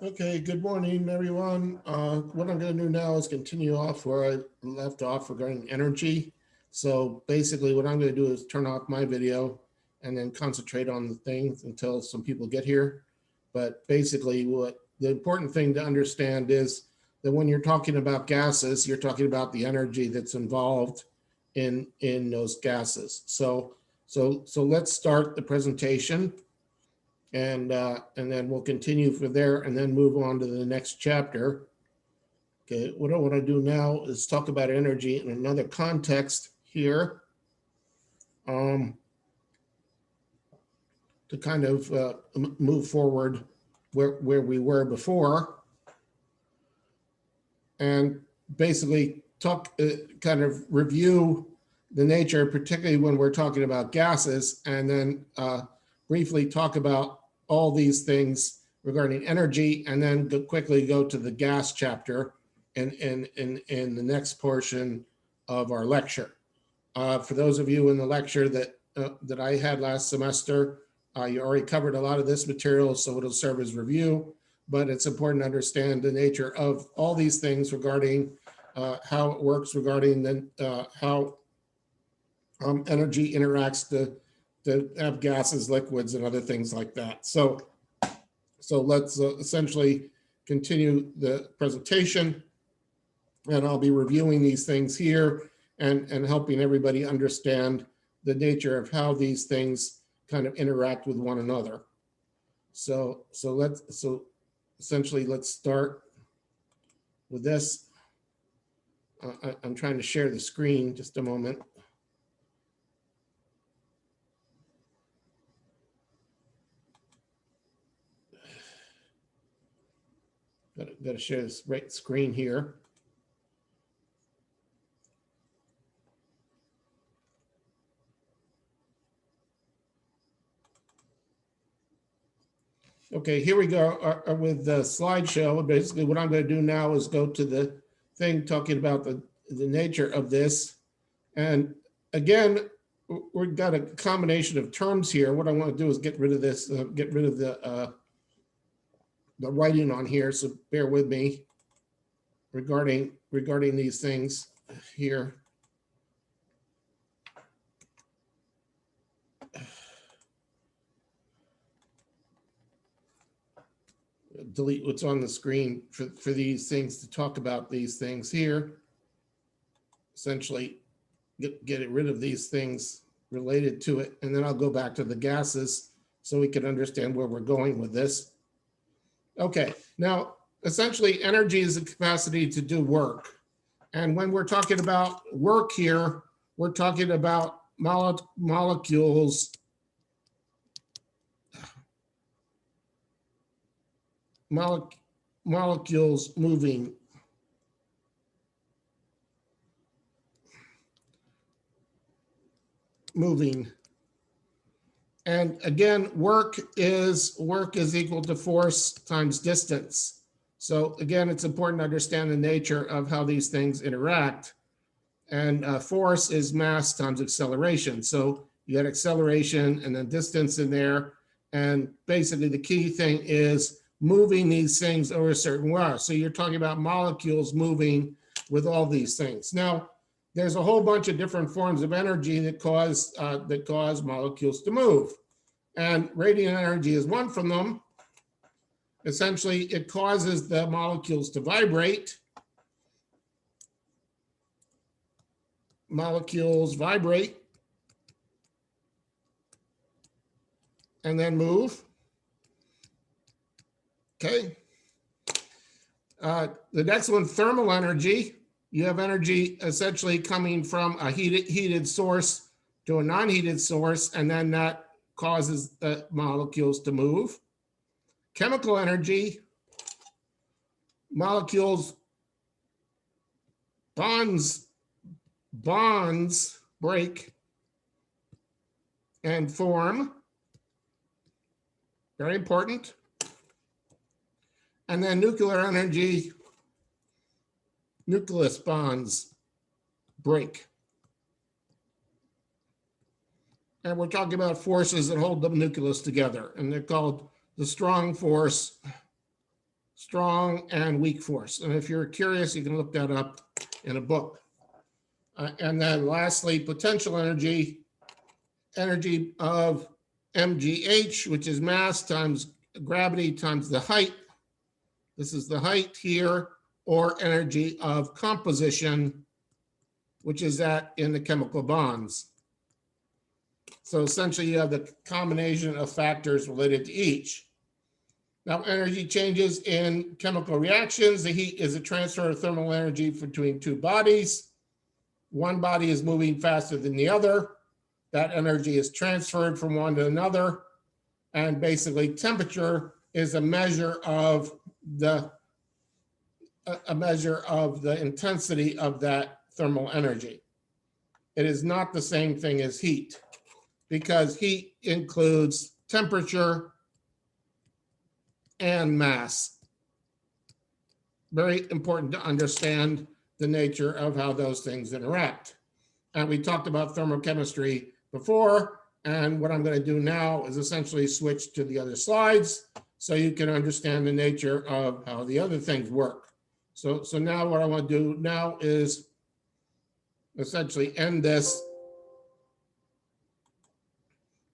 Okay, good morning, everyone. What I'm going to do now is continue off where I left off regarding energy. So basically what I'm going to do is turn off my video and then concentrate on the things until some people get here. But basically what the important thing to understand is that when you're talking about gases, you're talking about the energy that's involved in those gases. So let's start the presentation. And then we'll continue from there and then move on to the next chapter. Okay, what I want to do now is talk about energy in another context here, to kind of move forward where we were before, and basically talk, kind of review the nature, particularly when we're talking about gases, and then briefly talk about all these things regarding energy, and then quickly go to the gas chapter in the next portion of our lecture. For those of you in the lecture that I had last semester, you already covered a lot of this material, so it'll serve as review, but it's important to understand the nature of all these things regarding how it works, regarding how energy interacts to have gases, liquids, and other things like that. So let's essentially continue the presentation, and I'll be reviewing these things here and helping everybody understand the nature of how these things kind of interact with one another. So essentially let's start with this. I'm trying to share the screen, just a moment. Got to share this right screen here. Okay, here we go with the slideshow. Basically, what I'm going to do now is go to the thing talking about the nature of this. And again, we've got a combination of terms here. What I want to do is get rid of this, get rid of the writing on here. So bear with me regarding these things here. Delete what's on the screen for these things to talk about these things here. Essentially, get rid of these things related to it, and then I'll go back to the gases so we can understand where we're going with this. Okay, now essentially energy is the capacity to do work. And when we're talking about work here, we're talking about molecules moving. And again, work is equal to force times distance. So again, it's important to understand the nature of how these things interact. And force is mass times acceleration. So you got acceleration and then distance in there. And basically the key thing is moving these things over a certain way. So you're talking about molecules moving with all these things. Now, there's a whole bunch of different forms of energy that cause molecules to move. And radiant energy is one from them. Essentially, it causes the molecules to vibrate. Molecules vibrate and then move. Okay. The next one, thermal energy. You have energy essentially coming from a heated source to a non-heated source, and then that causes the molecules to move. Chemical energy, molecules bonds break and form. Very important. And then nuclear energy, nucleus bonds break. And we're talking about forces that hold the nucleus together, and they're called the strong force strong and weak force. And if you're curious, you can look that up in a book. And then lastly, potential energy, energy of mgh, which is mass times gravity times the height. This is the height here, or energy of composition, which is that in the chemical bonds. So essentially you have the combination of factors related to each. Now, energy changes in chemical reactions. The heat is a transfer of thermal energy between two bodies. One body is moving faster than the other. That energy is transferred from one to another. And basically temperature is a measure of the intensity of that thermal energy. It is not the same thing as heat, because heat includes temperature and mass. Very important to understand the nature of how those things interact. And we talked about thermochemistry before, and what I'm going to do now is essentially switch to the other slides so you can understand the nature of how the other things work. So now what I want to do now is essentially end this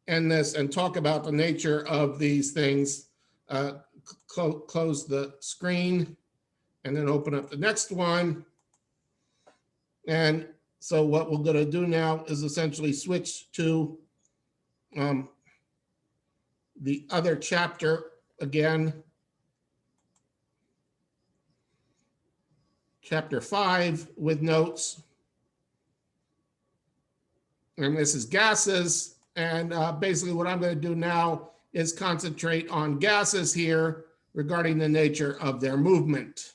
and talk about the nature of these things. Close the screen and then open up the next one. And so what we're going to do now is essentially switch to the other chapter again. Chapter 5 with notes. And this is gases. And basically what I'm going to do now is concentrate on gases here regarding the nature of their movement.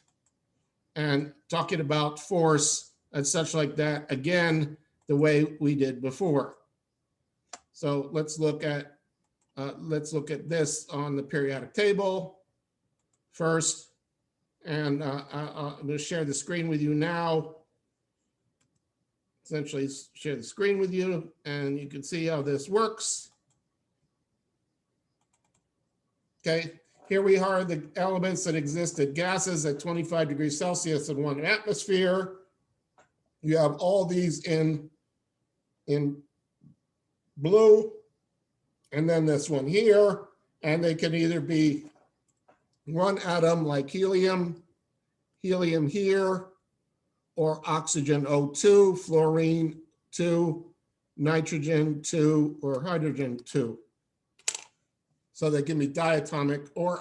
And talking about force and such like that, again, the way we did before. So let's look at this on the periodic table first. And I'm going to share the screen with you now. Essentially share the screen with you, and you can see how this works. Okay, here we are, the elements that exist at gases at 25 degrees Celsius in 1 atmosphere. You have all these in blue, and then this one here, and they can either be one atom like helium here, or oxygen O2, fluorine 2, nitrogen 2, or hydrogen 2. So they can be diatomic or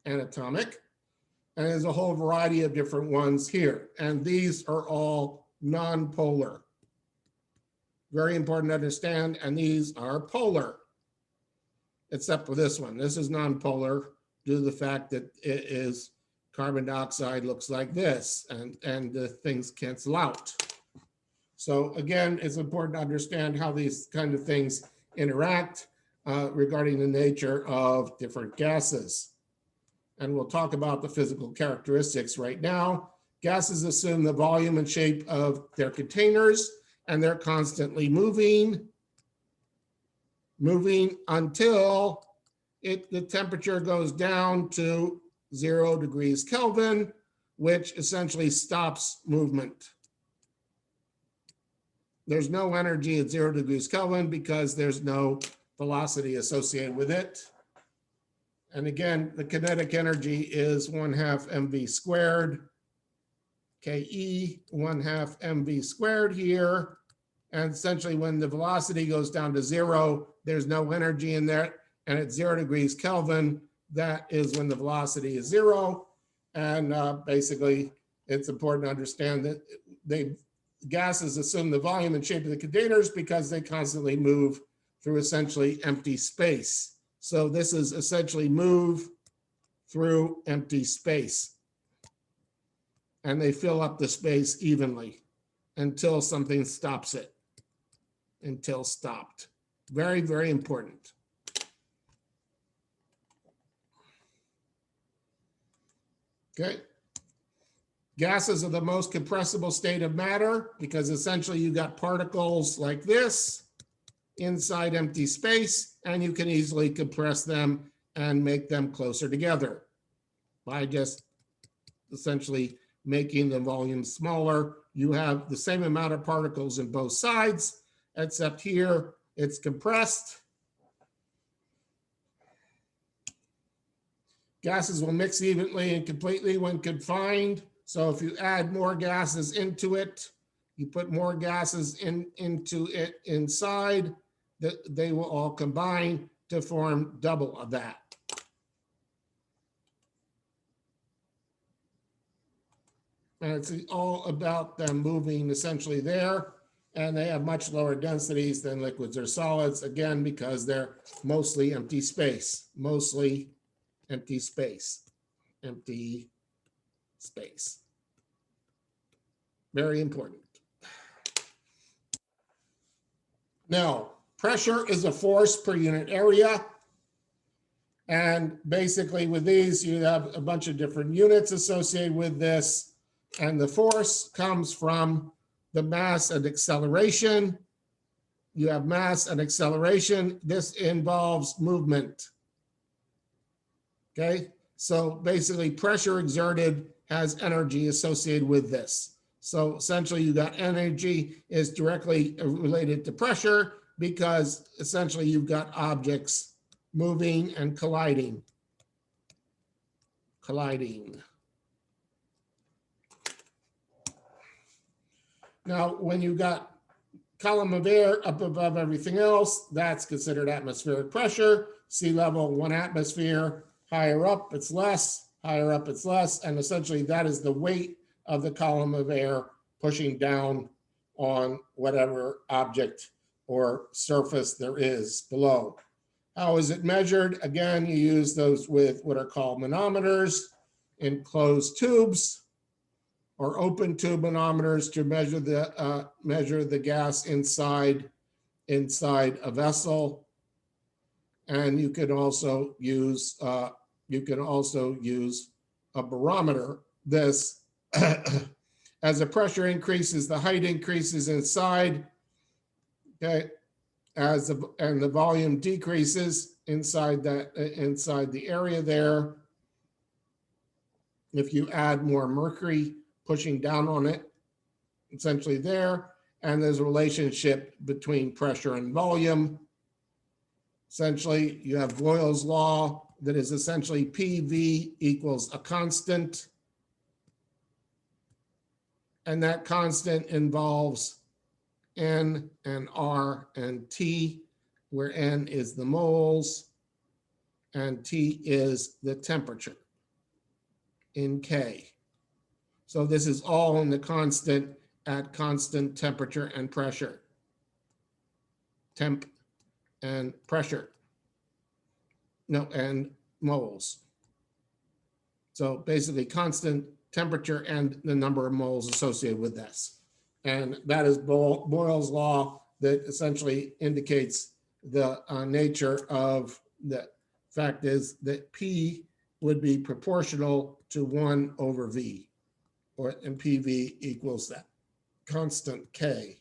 anatomic. And there's a whole variety of different ones here. And these are all non-polar. Very important to understand. And these are polar, except for this one. This is non-polar due to the fact that it is carbon dioxide looks like this, and the things cancel out. So again, it's important to understand how these kind of things interact regarding the nature of different gases. And we'll talk about the physical characteristics right now. Gases assume the volume and shape of their containers, and they're constantly moving until the temperature goes down to 0 degrees Kelvin, which essentially stops movement. There's no energy at 0 degrees Kelvin because there's no velocity associated with it. And again, the kinetic energy is 1/2 mv squared, Ke 1/2 mv squared here. And essentially when the velocity goes down to 0, there's no energy in there. And at 0 degrees Kelvin, that is when the velocity is 0. And basically, it's important to understand that gases assume the volume and shape of the containers because they constantly move through essentially empty space. So this is essentially move through empty space. And they fill up the space evenly until something stops it. Until stopped. Very, very important. Okay. Gases are the most compressible state of matter because essentially you got particles like this inside empty space, and you can easily compress them and make them closer together. by just essentially making the volume smaller. You have the same amount of particles in both sides, except here it's compressed. Gases will mix evenly and completely when confined. So if you add more gases into it, you put more gases into it inside, they will all combine to form double of that. And it's all about them moving essentially there. And they have much lower densities than liquids or solids, again, because they're mostly empty space, mostly empty space, empty space. Very important. Now, pressure is a force per unit area. And basically with these, you have a bunch of different units associated with this. And the force comes from the mass and acceleration. You have mass and acceleration. This involves movement. Okay, so basically pressure exerted has energy associated with this. So essentially you got energy is directly related to pressure because essentially you've got objects moving and colliding. Now, when you got column of air up above everything else, that's considered atmospheric pressure. Sea level, 1 atmosphere. Higher up, it's less. Higher up, it's less. And essentially, that is the weight of the column of air pushing down on whatever object or surface there is below. How is it measured? Again, you use those with what are called manometers in closed tubes, or open tube manometers to measure the gas inside a vessel. And you can also use a barometer. This as the pressure increases, the height increases inside. Okay, and the volume decreases inside the area there. If you add more mercury pushing down on it, essentially there, and there's a relationship between pressure and volume. Essentially, you have Boyles Law that is essentially PV equals a constant. And that constant involves N and R and T, where N is the moles and T is the temperature in K. So this is all in the constant at constant temperature and pressure. Temp and pressure. No, and moles. So basically constant temperature and the number of moles associated with this. And that is Boyles Law that essentially indicates the nature of the fact is that P would be proportional to 1 over V, and PV equals that constant K,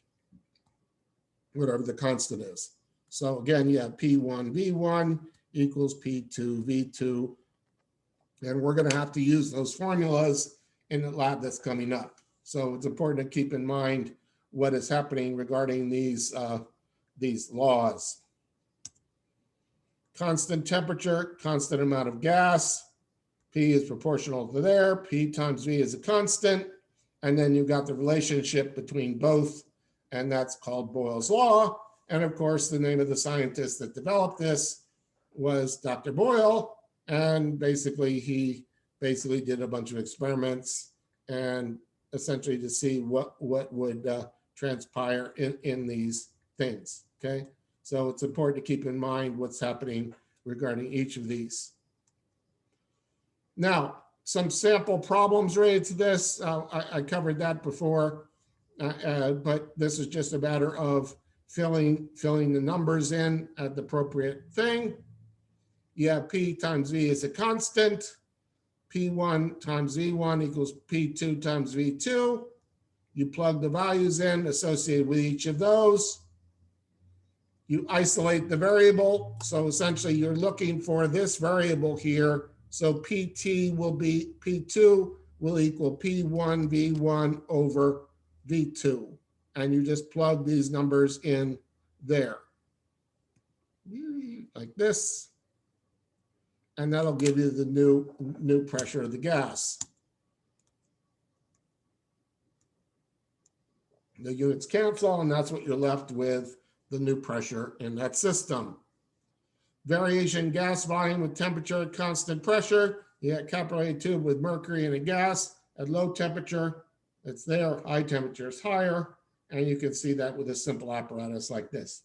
whatever the constant is. So again, you have P1 V1 equals P2 V2. And we're going to have to use those formulas in the lab that's coming up. So it's important to keep in mind what is happening regarding these laws. Constant temperature, constant amount of gas. P is proportional to there. P times V is a constant. And then you've got the relationship between both, and that's called Boyles Law. And of course, the name of the scientist that developed this was Dr. Boyle. And basically, he did a bunch of experiments and essentially to see what would transpire in these things, okay? So it's important to keep in mind what's happening regarding each of these. Now, some sample problems related to this. I covered that before, but this is just a matter of filling the numbers in at the appropriate thing. You have P times V is a constant. P1 times V1 equals P2 times V2. You plug the values in associated with each of those. You isolate the variable. So essentially you're looking for this variable here So PT will be, P2 will equal P1 V1 over V2. And you just plug these numbers in there, like this. And that'll give you the new pressure of the gas. The units cancel, and that's what you're left with, the new pressure in that system. Variation in gas volume with temperature at constant pressure. You got capillary tube with mercury and a gas at low temperature. It's there. High temperature is higher. And you can see that with a simple apparatus like this.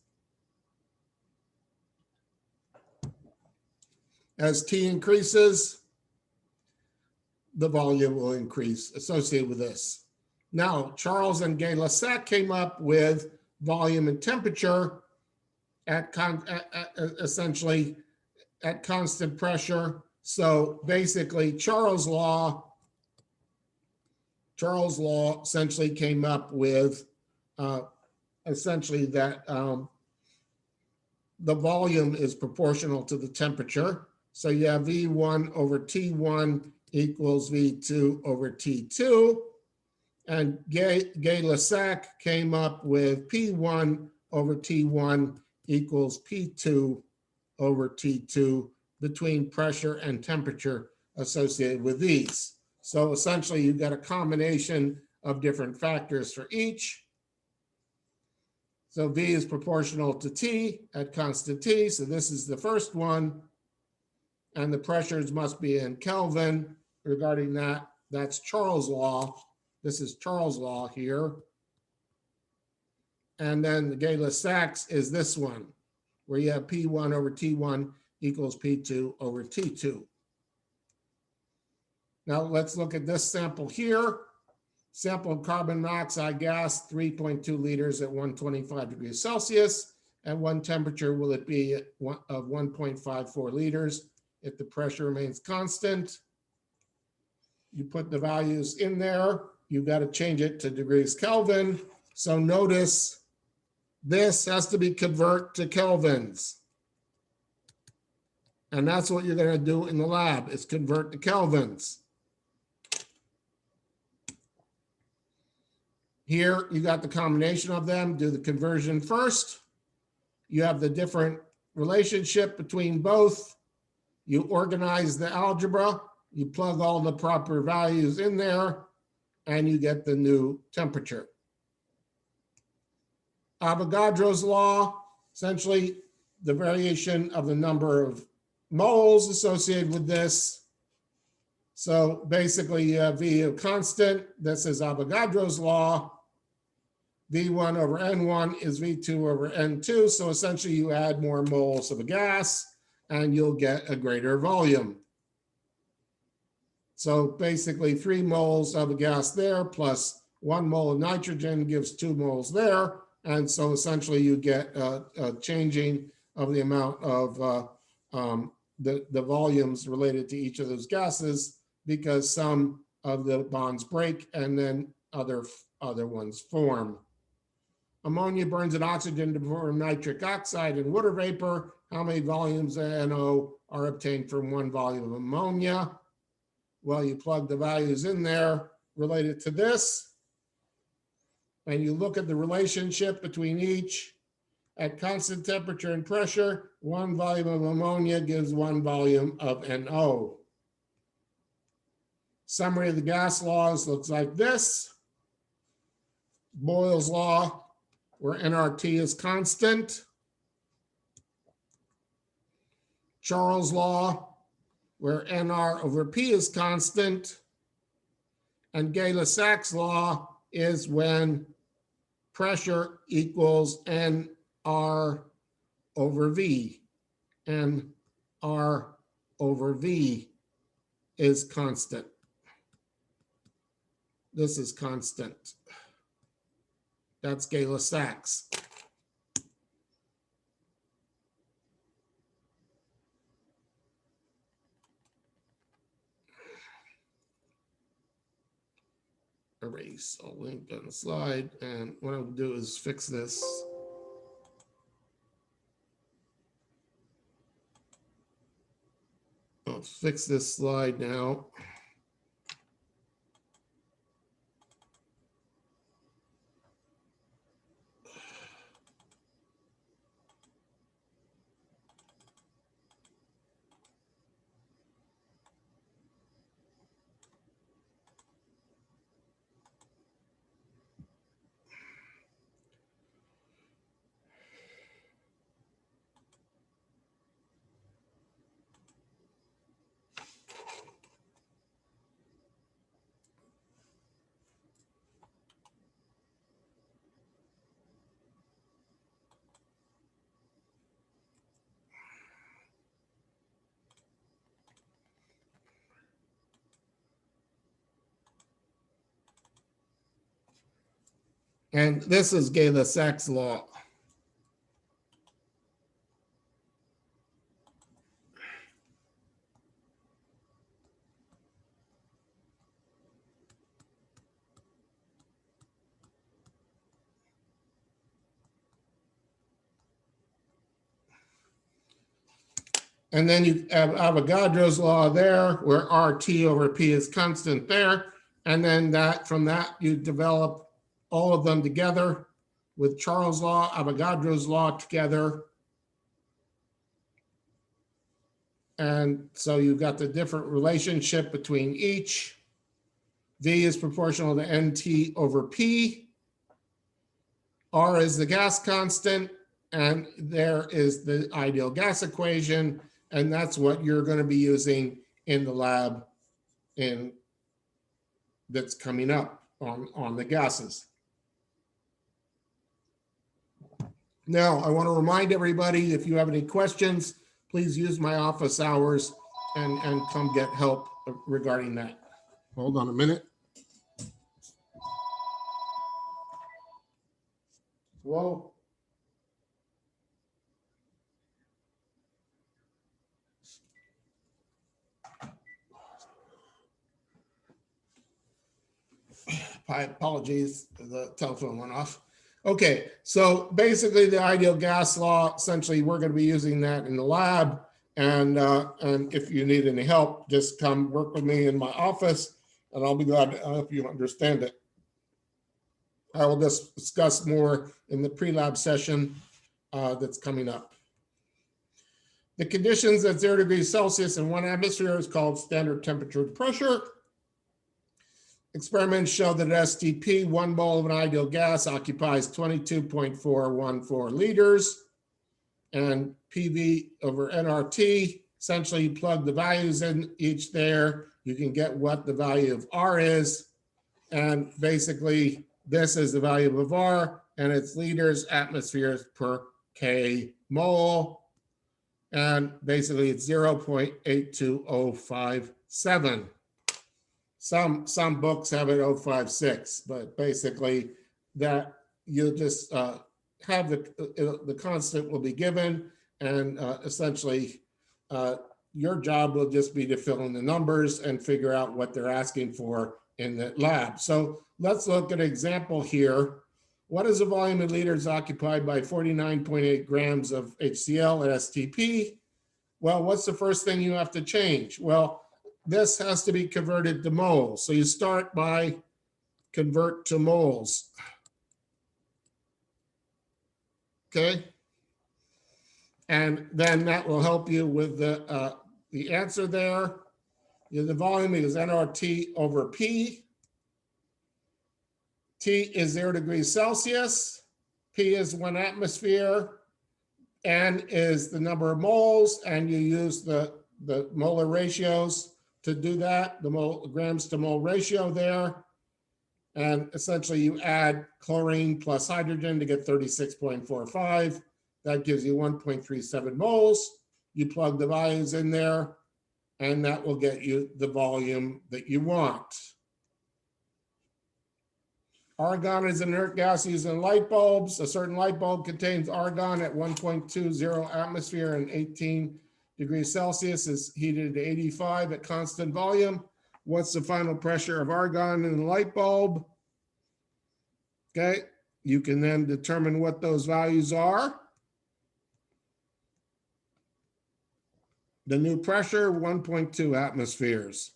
As T increases, the volume will increase associated with this. Now, Charles and Gay-Lussac came up with volume and temperature essentially at constant pressure. So basically, Charles' law essentially came up with essentially that the volume is proportional to the temperature. So you have V1 over T1 equals V2 over T2. And Gay-Lussac came up with P1 over T1 equals P2 over T2 between pressure and temperature associated with these. So essentially, you've got a combination of different factors for each. So V is proportional to T at constant T. So this is the first one. And the pressures must be in Kelvin. Regarding that, that's Charles' law. This is Charles' law here. And then the Gay-Lussac's is this one, where you have P1 over T1 equals P2 over T2. Now let's look at this sample here. Sample of carbon monoxide gas, 3.2 liters at 125 degrees Celsius. At what temperature will it be of 1.54 liters if the pressure remains constant? You put the values in there. You've got to change it to degrees Kelvin. So notice this has to be convert to kelvins. And that's what you're going to do in the lab, is convert to kelvins. Here, you got the combination of them. Do the conversion first. You have the different relationship between both. You organize the algebra. You plug all the proper values in there, and you get the new temperature. Avogadro's law, essentially the variation of the number of moles associated with this. So basically you have V of constant. This is Avogadro's law. V1 over N1 is V2 over N2. So essentially you add more moles of a gas and you'll get a greater volume. So basically 3 moles of a gas there plus 1 mole of nitrogen gives 2 moles there. And so essentially you get a changing of the amount of the volumes related to each of those gases, because some of the bonds break and then other ones form. Ammonia burns in oxygen to form nitric oxide and water vapor. How many volumes of NO are obtained from 1 volume of ammonia? Well, you plug the values in there related to this, and you look at the relationship between each. At constant temperature and pressure, 1 volume of ammonia gives 1 volume of NO. Summary of the gas laws looks like this. Boyles Law, where nRT is constant. Charles' law, where nR over P is constant. And Gay-Lussac's law is when pressure equals nR over V. nR over V is constant. This is constant. That's Gay-Lussac's. Erase a link on the slide, and what I'll do is fix this. Oh, I'll fix this slide now. And this is Boyles Law. And then you have Avogadro's law there, where RT over P is constant there. And then from that, you develop all of them together with Charles' law, Avogadro's law together. And so you've got the different relationship between each. V is proportional to NT over P. R is the gas constant, and there is the ideal gas equation. And that's what you're going to be using in the lab that's coming up on the gases. Now, I want to remind everybody, if you have any questions, please use my office hours and come get help regarding that. Hold on a minute. Whoa. My apologies, the telephone went off. Okay, so basically the ideal gas law, essentially we're going to be using that in the lab. And if you need any help, just come work with me in my office and I'll be glad to help you understand it. I will just discuss more in the pre-lab session that's coming up. The conditions at 0 degrees Celsius in 1 atmosphere is called standard temperature and pressure. Experiments show that at STP, 1 mole of an ideal gas occupies 22.414 liters, and PV over nRT, essentially you plug the values in each there, you can get what the value of R is, and basically this is the value of R, and it's liters atmospheres per K mole, and basically it's 0.82057. Some books have it 056, but basically that you'll just have the constant will be given, and essentially your job will just be to fill in the numbers and figure out what they're asking for in the lab. So let's look at an example here. What is the volume in liters occupied by 49.8 grams of HCl at STP? Well, what's the first thing you have to change? Well, this has to be converted to moles. So you start by convert to moles. Okay. And then that will help you with the answer there. The volume is nRT over P. T is 0 degrees Celsius. P is 1 atmosphere. N is the number of moles, and you use the molar ratios to do that, the grams to mole ratio there. And essentially you add chlorine plus hydrogen to get 36.45. That gives you 1.37 moles. You plug the values in there, and that will get you the volume that you want. Argon is an inert gas used in light bulbs. A certain light bulb contains argon at 1.20 atmosphere and 18 degrees Celsius, is heated to 85 at constant volume. What's the final pressure of argon in the light bulb? Okay, you can then determine what those values are. The new pressure, 1.2 atmospheres.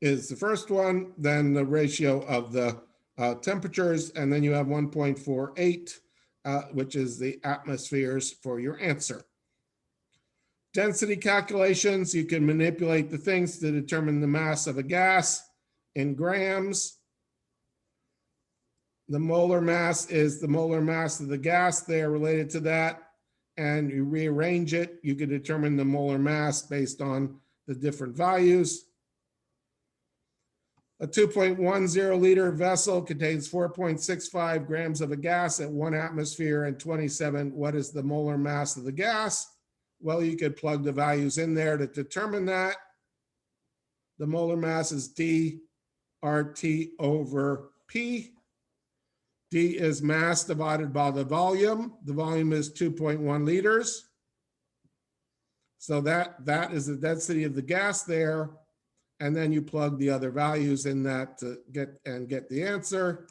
Is the first one, then the ratio of the temperatures, and then you have 1.48, which is the atmospheres for your answer. Density calculations, you can manipulate the things to determine the mass of a gas in grams. The molar mass is the molar mass of the gas. They are related to that. And you rearrange it. You can determine the molar mass based on the different values. A 2.10 liter vessel contains 4.65 grams of a gas at 1 atmosphere and 27. What is the molar mass of the gas? Well, you could plug the values in there to determine that. The molar mass is D RT over P. D is mass divided by the volume. The volume is 2.1 liters. So that is the density of the gas there. And then you plug the other values in that to get the answer.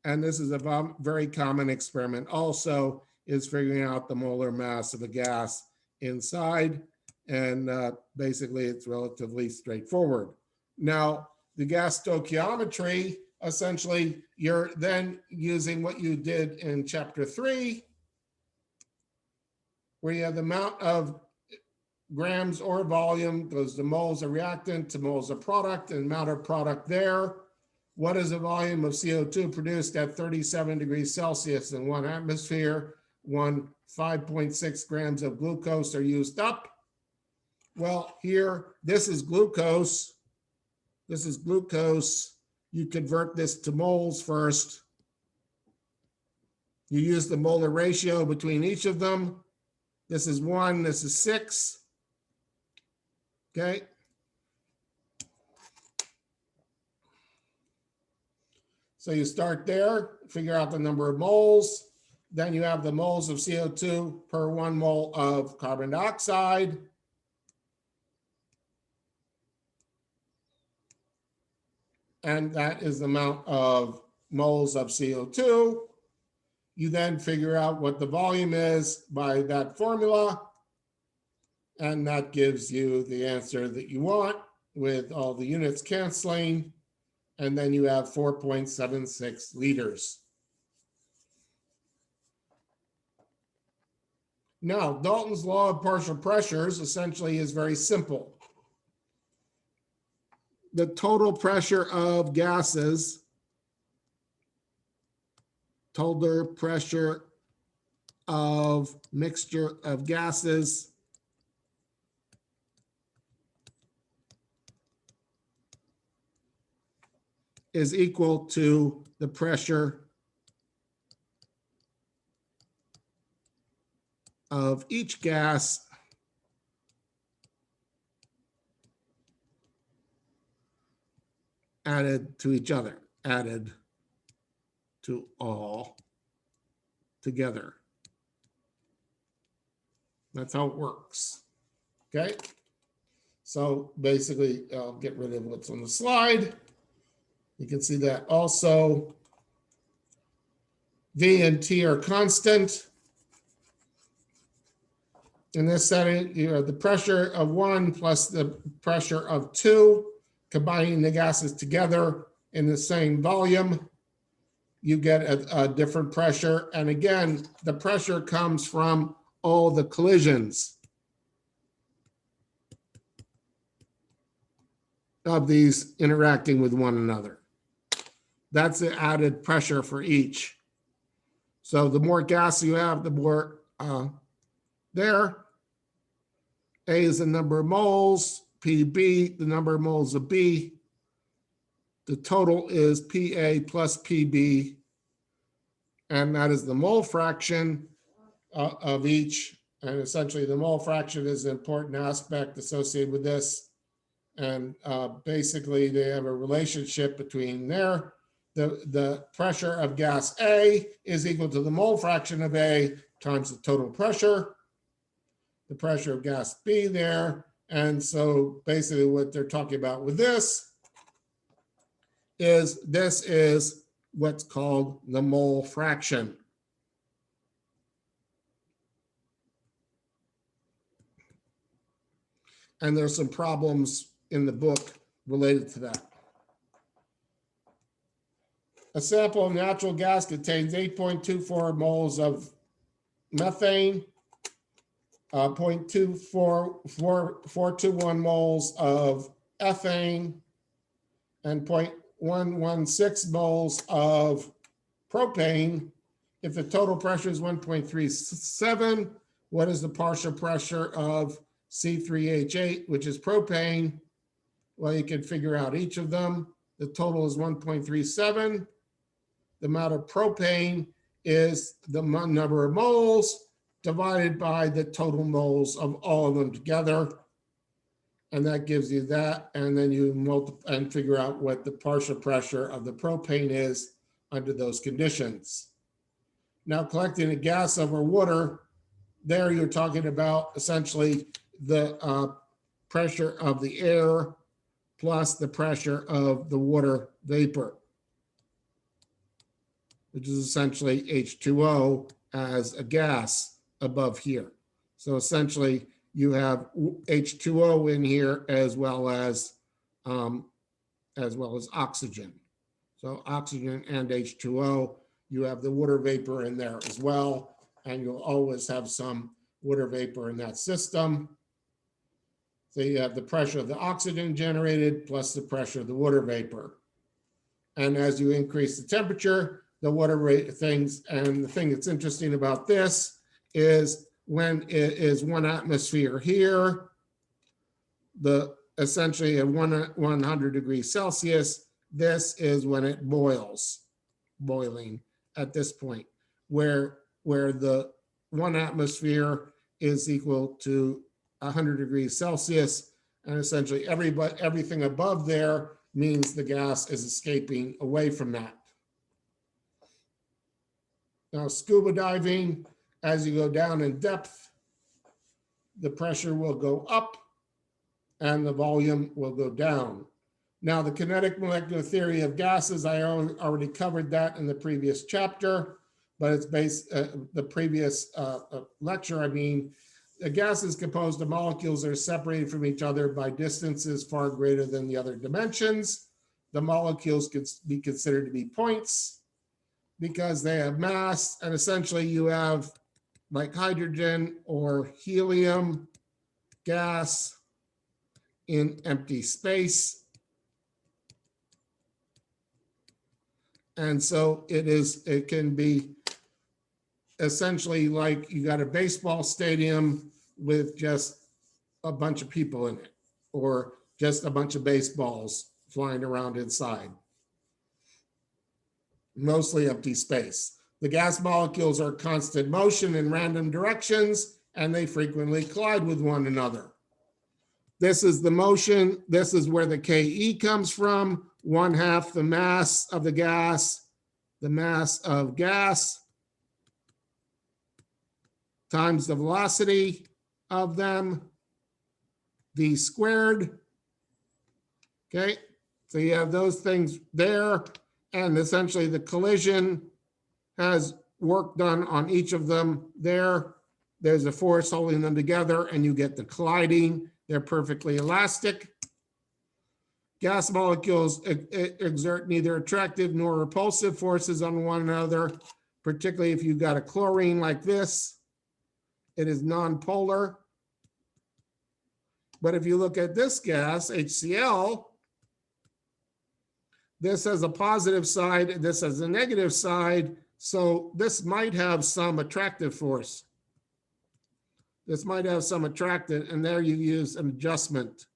And this is a very common experiment also, is figuring out the molar mass of a gas inside. And basically it's relatively straightforward. Now, the gas stoichiometry, essentially, you're then using what you did in chapter 3, where you have the amount of grams or volume goes to moles of reactant to moles of product, and amount of product there. What is the volume of CO2 produced at 37 degrees Celsius in 1 atmosphere? 5.6 grams of glucose are used up. Well, here, this is glucose. This is glucose. You convert this to moles first. You use the molar ratio between each of them. This is 1, this is 6. Okay. So you start there, figure out the number of moles. Then you have the moles of CO2 per 1 mole of carbon dioxide. And that is the amount of moles of CO2. You then figure out what the volume is by that formula. And that gives you the answer that you want with all the units canceling. And then you have 4.76 liters. Now, Dalton's law of partial pressures essentially is very simple. The total pressure of gases, total pressure of mixture of gases is equal to the pressure of each gas added to each other, added to all together. That's how it works. Okay. So basically, I'll get rid of what's on the slide. You can see that also V and T are constant. In this setting, you have the pressure of 1 plus the pressure of 2, combining the gases together in the same volume. You get a different pressure. And again, the pressure comes from all the collisions of these interacting with one another. That's the added pressure for each. So the more gas you have, the more there. A is the number of moles, PB, the number of moles of B. The total is PA plus PB, and that is the mole fraction of each. And essentially the mole fraction is an important aspect associated with this. And basically they have a relationship between there. The pressure of gas A is equal to the mole fraction of A times the total pressure. The pressure of gas B there. And so basically what they're talking about with this is what's called the mole fraction. And there's some problems in the book related to that. A sample of natural gas contains 8.24 moles of methane, 0.421 moles of ethane, and 0.116 moles of propane. If the total pressure is 1.37, what is the partial pressure of C3H8, which is propane? Well, you can figure out each of them. The total is 1.37. The amount of propane is the number of moles divided by the total moles of all of them together. And that gives you that. And then you multiply and figure out what the partial pressure of the propane is under those conditions. Now, collecting a gas over water, there you're talking about essentially the pressure of the air plus the pressure of the water vapor, which is essentially H2O as a gas above here. So essentially you have H2O in here as well as oxygen. So oxygen and H2O, you have the water vapor in there as well, and you'll always have some water vapor in that system. So you have the pressure of the oxygen generated plus the pressure of the water vapor. And as you increase the temperature, the water rate things, and the thing that's interesting about this is when it is 1 atmosphere here, essentially at 100 degrees Celsius, this is when it boiling at this point, where the 1 atmosphere is equal to 100 degrees Celsius, and essentially everything above there means the gas is escaping away from that. Now, scuba diving, as you go down in depth, the pressure will go up and the volume will go down. Now, the kinetic molecular theory of gases, I already covered that in the previous chapter, but it's based, the previous lecture, I mean, a gas is composed of molecules that are separated from each other by distances far greater than the other dimensions. The molecules could be considered to be points because they have mass, and essentially you have like hydrogen or helium gas in empty space. And so it can be essentially like you got a baseball stadium with just a bunch of people in it, or just a bunch of baseballs flying around inside. Mostly empty space. The gas molecules are constant motion in random directions, and they frequently collide with one another. This is the motion. This is where the Ke comes from. 1/2 the mass of the gas, times the velocity of them, v squared. Okay, so you have those things there, and essentially the collision has work done on each of them there. There's a force holding them together, and you get the colliding. They're perfectly elastic. Gas molecules exert neither attractive nor repulsive forces on one another, particularly if you've got a chlorine like this. It is nonpolar. But if you look at this gas, HCl, this has a positive side, this has a negative side, so this might have some attractive force. This might have some attractant, and there you use an adjustment.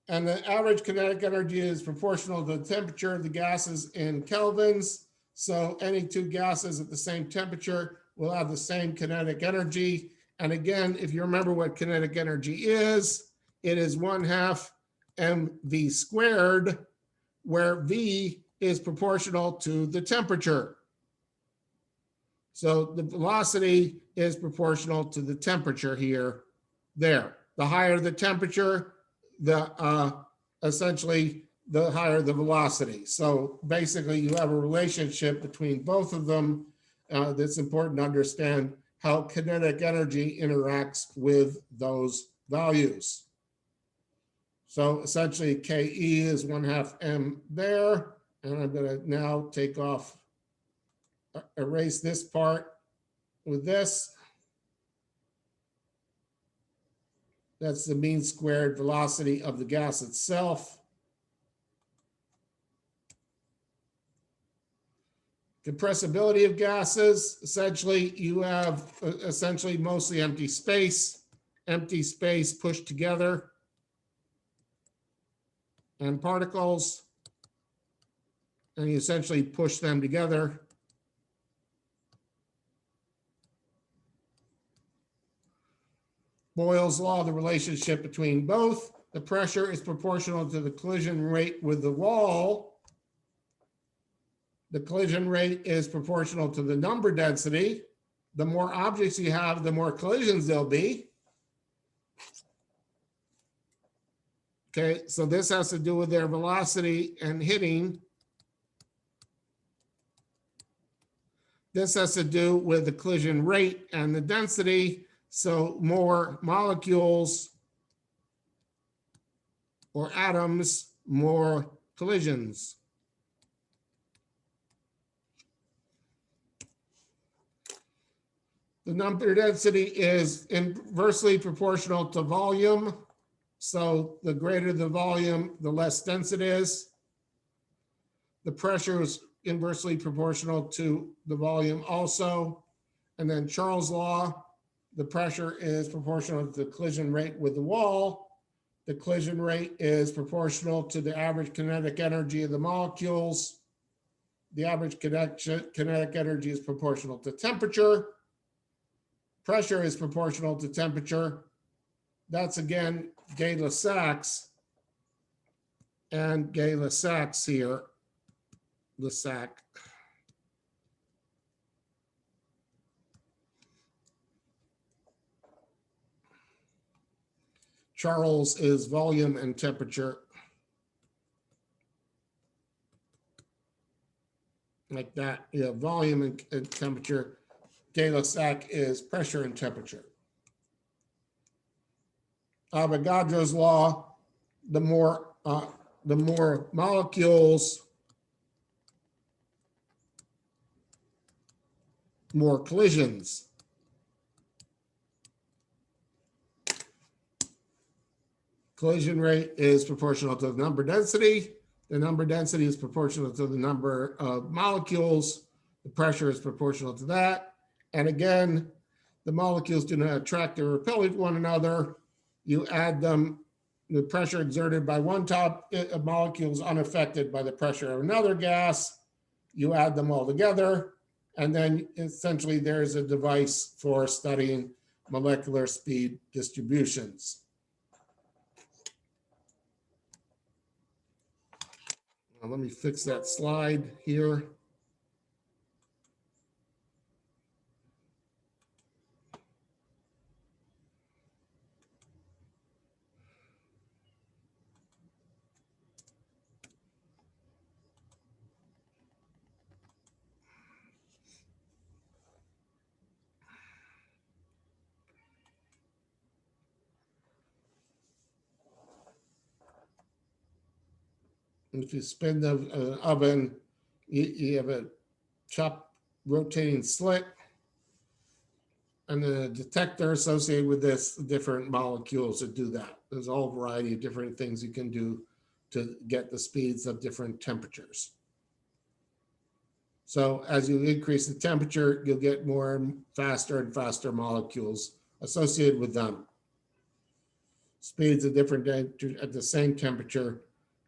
And the average kinetic energy is proportional to the temperature of the gases in kelvins. So any two gases at the same temperature will have the same kinetic energy. And again, if you remember what kinetic energy is, it is 1/2 mv squared, where v is proportional to the temperature. So the velocity is proportional to the temperature here, there. The higher the temperature, essentially the higher the velocity. So basically you have a relationship between both of them that's important to understand how kinetic energy interacts with those values. So essentially KE is 1/2 m there, and I'm going to now take off, erase this part with this. That's the mean squared velocity of the gas itself. Compressibility of gases, essentially you have essentially mostly empty space pushed together, and particles, and you essentially push them together. Boyles Law, the relationship between both. The pressure is proportional to the collision rate with the wall. The collision rate is proportional to the number density. The more objects you have, the more collisions there'll be. Okay, so this has to do with their velocity and hitting. This has to do with the collision rate and the density. So more molecules or atoms, more collisions. The number density is inversely proportional to volume. So the greater the volume, the less dense it is. The pressure is inversely proportional to the volume also. And then Charles' law, the pressure is proportional to the collision rate with the wall. The collision rate is proportional to the average kinetic energy of the molecules. The average kinetic energy is proportional to temperature. Pressure is proportional to temperature. That's again Gay-Lussac's and Gay-Lussac's here, Lussac. Charles is volume and temperature. Like that, yeah, volume and temperature. Gay-Lussac is pressure and temperature. Avogadro's law, the more molecules, more collisions. Collision rate is proportional to the number density. The number density is proportional to the number of molecules. The pressure is proportional to that. And again, the molecules do not attract or repel one another. You add them, the pressure exerted by one top of molecules unaffected by the pressure of another gas. You add them all together, and then essentially there's a device for studying molecular speed distributions. Now, let me fix that slide here. If you spin the oven, you have a chopped rotating slit, and the detector associated with this, different molecules that do that. There's a whole variety of different things you can do to get the speeds of different temperatures. So as you increase the temperature, you'll get more and faster molecules associated with them. Speeds of different at the same temperature.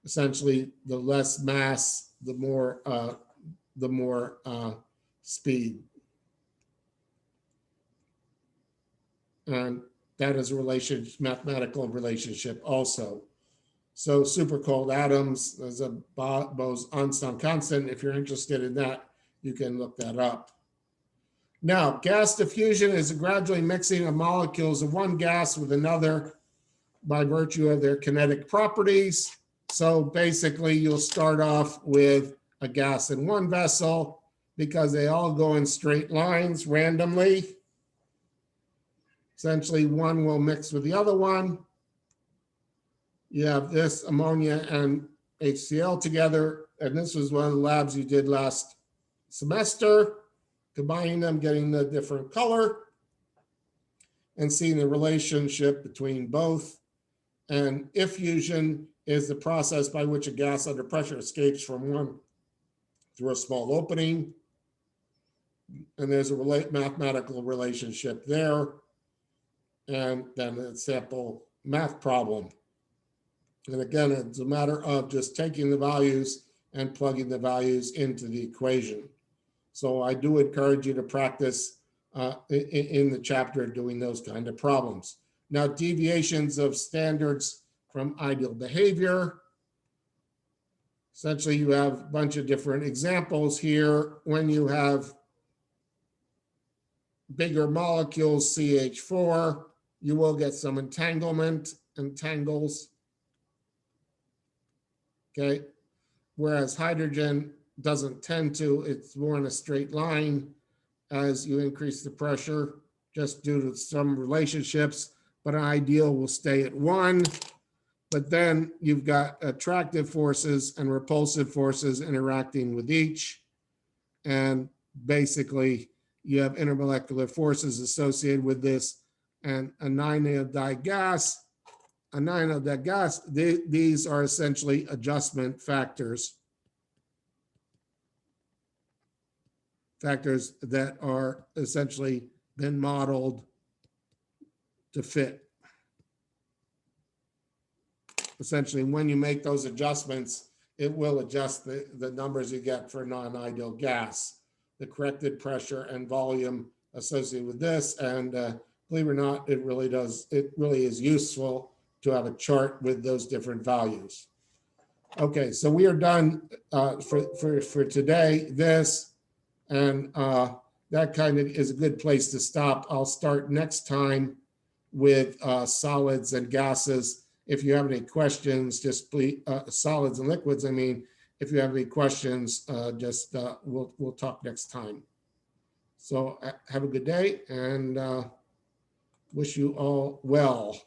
Essentially, the less mass, the more speed. And that is a mathematical relationship also. So super cold atoms, there's a Bose-Einstein constant. If you're interested in that, you can look that up. Now, gas diffusion is a gradually mixing of molecules of one gas with another. by virtue of their kinetic properties. So basically, you'll start off with a gas in one vessel because they all go in straight lines randomly. Essentially, one will mix with the other one. You have this ammonia and HCl together, and this was one of the labs you did last semester, combining them, getting the different color, and seeing the relationship between both. And effusion is the process by which a gas under pressure escapes from one through a small opening. And there's a mathematical relationship there. And then a sample math problem. And again, it's a matter of just taking the values and plugging the values into the equation. So I do encourage you to practice in the chapter doing those kind of problems. Now, deviations of standards from ideal behavior. Essentially, you have a bunch of different examples here. When you have bigger molecules, CH4, you will get some entanglement, entangles. Okay, whereas hydrogen doesn't tend to, it's more in a straight line as you increase the pressure, just due to some relationships, but an ideal will stay at 1. But then you've got attractive forces and repulsive forces interacting with each. And basically, you have intermolecular forces associated with this. And a 9-iodide gas, these are essentially adjustment factors. Factors that are essentially been modeled to fit. Essentially, when you make those adjustments, it will adjust the numbers you get for non-ideal gas, the corrected pressure and volume associated with this. And believe it or not, it really is useful to have a chart with those different values. Okay, so we are done for today. And that kind of is a good place to stop. I'll start next time with solids and gases. If you have any questions, just please, solids and liquids, I mean, if you have any questions, we'll talk next time. So have a good day and wish you all well.